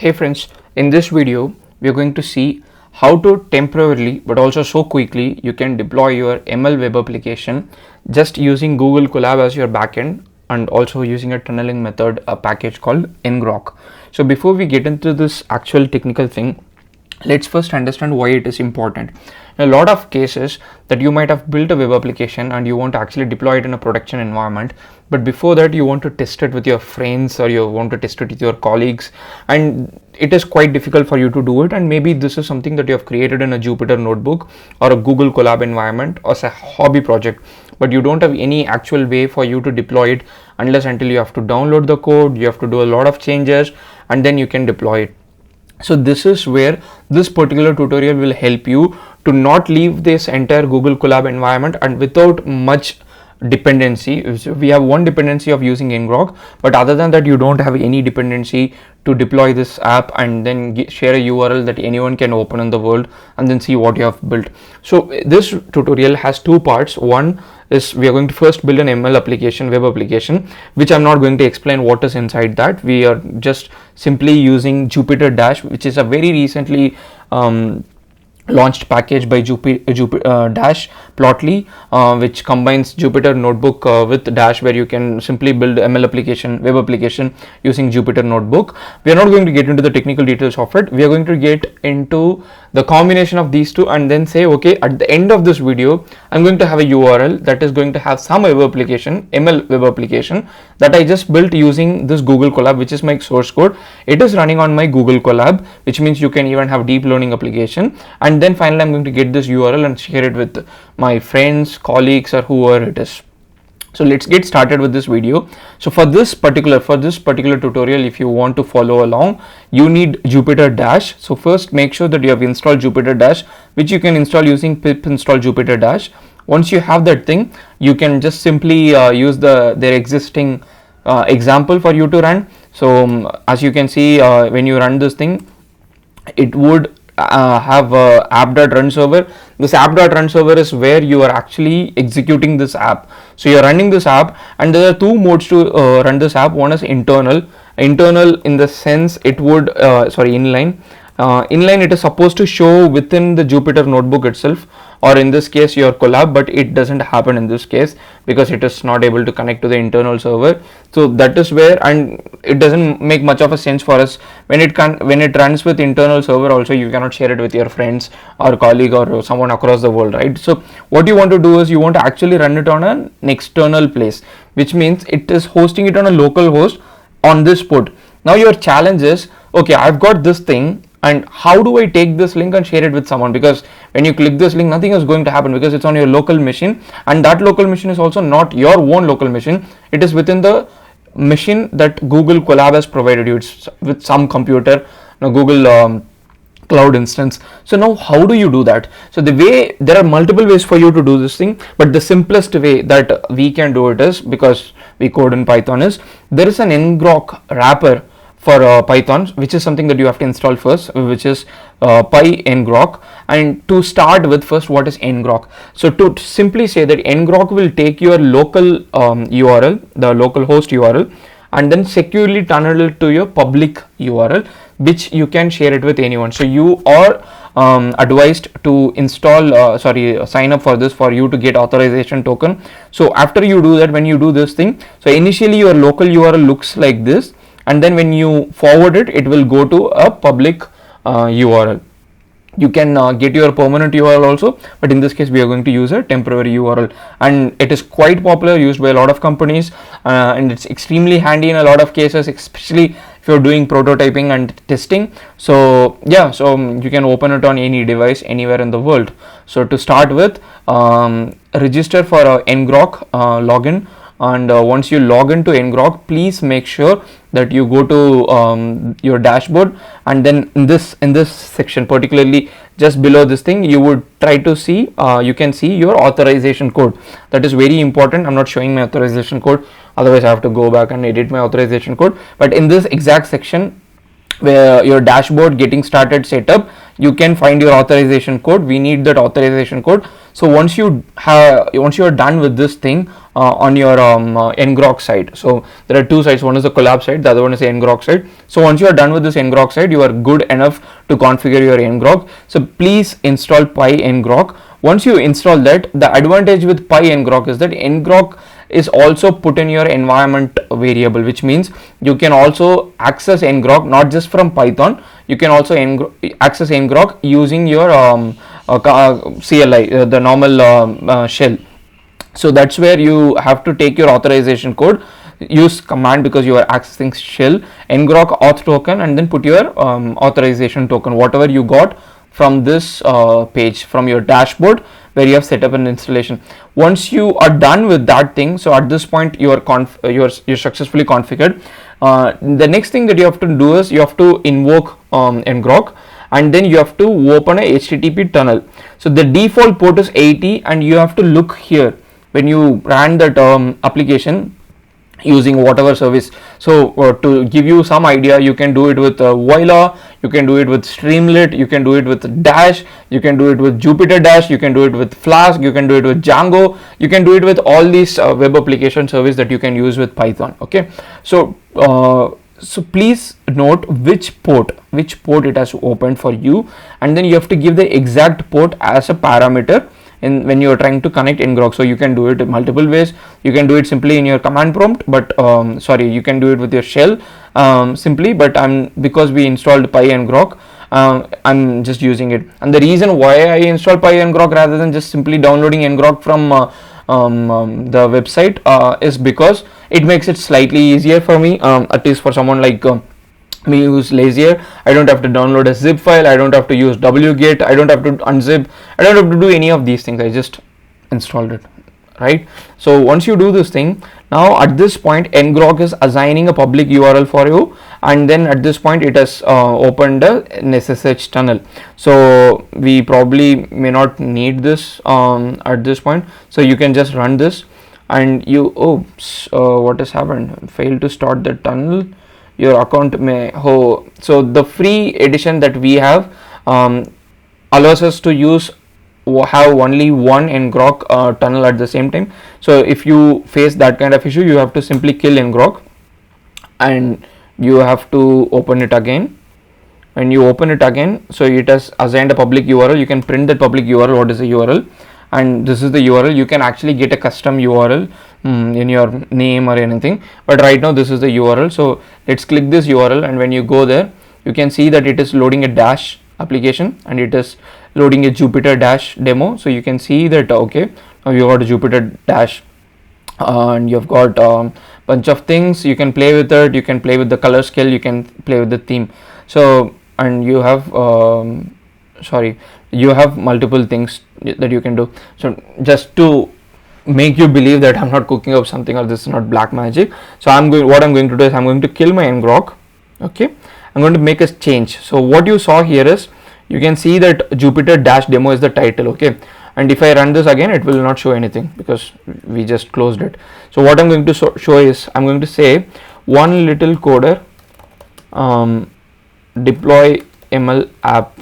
Hey friends, in this video we are going to see how to temporarily but also so quickly you can deploy your ML web application just using Google Colab as your backend and also using a tunneling method, a package called ngrok. So before we get into this actual technical thing, let's first understand why it is important. In a lot of cases that you might have built a web application and you want to actually deploy it in a production environment, but before that you want to test it with your friends or you want to test it with your colleagues, and it is quite difficult for you to do it. And maybe this is something that you have created in a Jupyter notebook or a Google Colab environment or as a hobby project, but you don't have any actual way for you to deploy it unless until you have to download the code, you have to do a lot of changes, and then you can deploy it. So this is where this particular tutorial will help you to not leave this entire Google Colab environment and without much dependency. So we have one dependency of using ngrok, but other than that you don't have any dependency to deploy this app and then share a URL that anyone can open in the world and then see what you have built. So this tutorial has two parts. One is we are going to first build an ML application, web application, which I'm not going to explain what is inside that. We are just simply using Jupyter Dash, which is a very recently launched package by Dash Plotly, which combines Jupyter Notebook with Dash, where you can simply build ML application, web application using Jupyter Notebook. We are not going to get into the technical details of it. We are going to get into the combination of these two and then say, okay, at the end of this video, I'm going to have a URL that is going to have some web application, ML web application that I just built using this Google Colab, which is my source code. It is running on my Google Colab, which means you can even have deep learning application. And then finally, I'm going to get this URL and share it with my friends, colleagues, or whoever it is. So let's get started with this video. So for this particular tutorial, if you want to follow along, you need Jupyter Dash. So first make sure that you have installed Jupyter Dash, which you can install using pip install Jupyter Dash. Once you have that thing, you can just simply use their existing example for you to run. So as you can see, when you run this thing, it would have app.run server. This app.run server is where you are actually executing this app. So you're running this app, and there are two modes to run this app. One is internal in the sense it would inline. Inline, it is supposed to show within the Jupyter notebook itself, or in this case your Colab, but it doesn't happen in this case because it is not able to connect to the internal server. So that is where, and it doesn't make much of a sense for us when it runs with internal server. Also, you cannot share it with your friends or colleague or someone across the world, right? So what you want to do is you want to actually run it on an external place, which means it is hosting it on a local host on this port. Now your challenge is, okay, I've got this thing, and how do I take this link and share it with someone? Because when you click this link, nothing is going to happen because it's on your local machine, and that local machine is also not your own local machine. It is within the machine that Google Colab has provided you. It's with some computer, Google cloud instance. So now how do you do that? So there are multiple ways for you to do this thing, but the simplest way that we can do it is, because we code in Python, is there is an ngrok wrapper for Python, which is something that you have to install first, which is PyNgrok. And to start with, first, what is ngrok? So to simply say that ngrok will take your local URL, the local host URL, and then securely tunnel it to your public URL, which you can share it with anyone. So you are advised to install sign up for this for you to get authorization token. So after you do that, when you do this thing, so initially your local URL looks like this, and then when you forward it, it will go to a public URL. You can get your permanent URL also, but in this case we are going to use a temporary URL, and it is quite popular, used by a lot of companies, and it's extremely handy in a lot of cases, especially if you're doing prototyping and testing. So yeah, so you can open it on any device anywhere in the world. So to start with, register for a ngrok login. And once you log into ngrok, please make sure that you go to your dashboard, and then in this section, particularly just below this thing, you would try to see you can see your authorization code. That is very important. I'm not showing my authorization code, otherwise I have to go back and edit my authorization code. But in this exact section, where your dashboard getting started setup, you can find your authorization code. We need that authorization code. So once you are done with this thing on your ngrok site, so there are two sites, one is the Colab site, the other one is the ngrok site. So once you are done with this ngrok site, you are good enough to configure your ngrok. So please install PyNgrok. Once you install that, the advantage with PyNgrok is that ngrok is also put in your environment variable, which means you can also access ngrok not just from Python. You can also access ngrok using your CLI, the normal shell. So that's where you have to take your authorization code, use command because you are accessing shell, ngrok auth token, and then put your authorization token, whatever you got from this page, from your dashboard where you have set up an installation. Once you are done with that thing, so at this point you are you're successfully configured. The next thing that you have to do is you have to invoke ngrok, and then you have to open a HTTP tunnel. So the default port is 80, and you have to look here when you ran that application using whatever service. So to give you some idea, you can do it with Voila, you can do it with Streamlit, you can do it with Dash, you can do it with Jupyter Dash, you can do it with Flask, you can do it with Django, you can do it with all these web application service that you can use with Python. Okay, so so please note which port it has opened for you, and then you have to give the exact port as a parameter when you are trying to connect ngrok. So you can do it multiple ways. You can do it simply in your command prompt, but you can do it with your shell simply, but because we installed PyNgrok, I'm just using it. And the reason why I installed PyNgrok rather than just simply downloading ngrok from the website is because it makes it slightly easier for me, at least for someone like me who's lazier. I don't have to download a zip file, I don't have to use wget, I don't have to unzip, I don't have to do any of these things. I just installed it, right? So once you do this thing, now at this point ngrok is assigning a public URL for you, and then at this point it has opened a SSH tunnel. So we probably may not need this at this point, so you can just run this, and you what has happened, failed to start the tunnel, your account may so the free edition that we have allows us to have only one ngrok tunnel at the same time. So if you face that kind of issue, you have to simply kill ngrok and you have to open it again. When you open it again, so it has assigned a public URL. You can print that public URL, what is the URL, and this is the URL. You can actually get a custom URL in your name or anything, but right now this is the URL. So let's click this URL, and when you go there, you can see that it is loading a Dash application and it is loading a Jupyter Dash demo. So you can see that okay, now you got a Jupyter Dash and you've got bunch of things. You can play with it, you can play with the color scale, you can play with the theme. So and you have you have multiple things that you can do. So just to make you believe that I'm not cooking up something or this is not black magic, so what I'm going to do is I'm going to kill my ngrok. Okay, I'm going to make a change. So what you saw here is, you can see that Jupyter Dash demo is the title. Okay, and if I run this again, it will not show anything because we just closed it. So what I'm going to show is, I'm going to say one little coder deploy ML app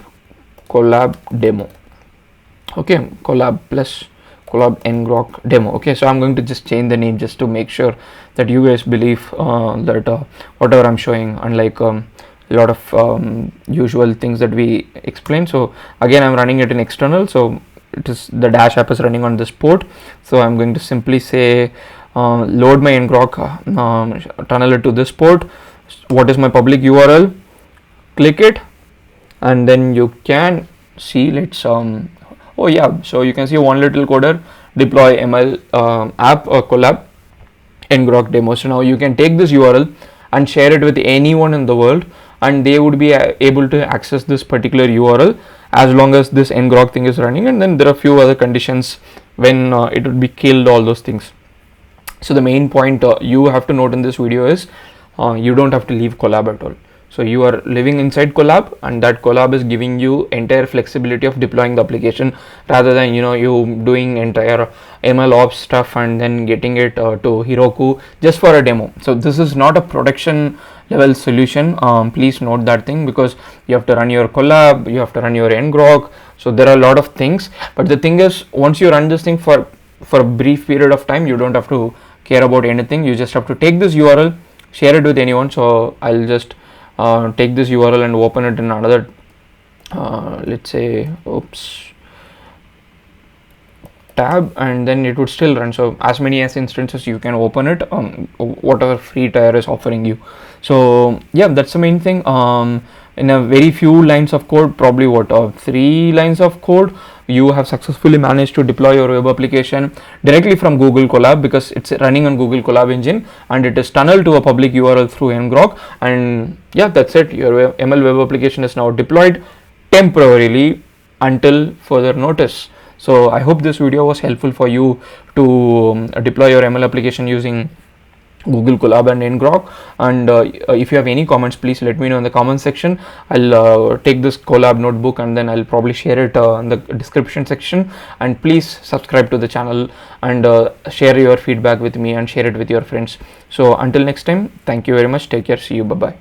Colab demo. Okay, Colab plus Colab ngrok demo. Okay, so I'm going to just change the name just to make sure that you guys believe that whatever I'm showing, unlike a lot of usual things that we explain. So again, I'm running it in external, so it is the Dash app is running on this port. So I'm going to simply say load my ngrok, tunnel it to this port. What is my public URL? Click it, and then you can see, let's so you can see one little coder deploy ML app or Colab ngrok demo. So now you can take this URL and share it with anyone in the world, and they would be able to access this particular URL as long as this ngrok thing is running. And then there are a few other conditions when it would be killed, all those things. So the main point you have to note in this video is you don't have to leave Colab at all. So you are living inside Colab, and that Colab is giving you entire flexibility of deploying the application, rather than you doing entire ML ops stuff and then getting it to Heroku just for a demo. So this is not a production level solution. Please note that thing, because you have to run your Colab, you have to run your ngrok. So there are a lot of things, but the thing is, once you run this thing for a brief period of time, you don't have to care about anything. You just have to take this URL, share it with anyone. So I'll just take this URL and open it in another let's say tab, and then it would still run. So as many as instances you can open it, whatever free tier is offering you. So yeah, that's the main thing. In a very few lines of code, probably 3 lines of code, you have successfully managed to deploy your web application directly from Google Colab, because it's running on Google Colab engine and it is tunneled to a public URL through ngrok. And yeah, that's it. Your ML web application is now deployed temporarily until further notice. So I hope this video was helpful for you to deploy your ML application using Google Colab and ngrok. And if you have any comments, please let me know in the comment section. I'll take this Colab notebook and then I'll probably share it in the description section. And please subscribe to the channel and share your feedback with me and share it with your friends. So until next time, thank you very much. Take care. See you. Bye bye.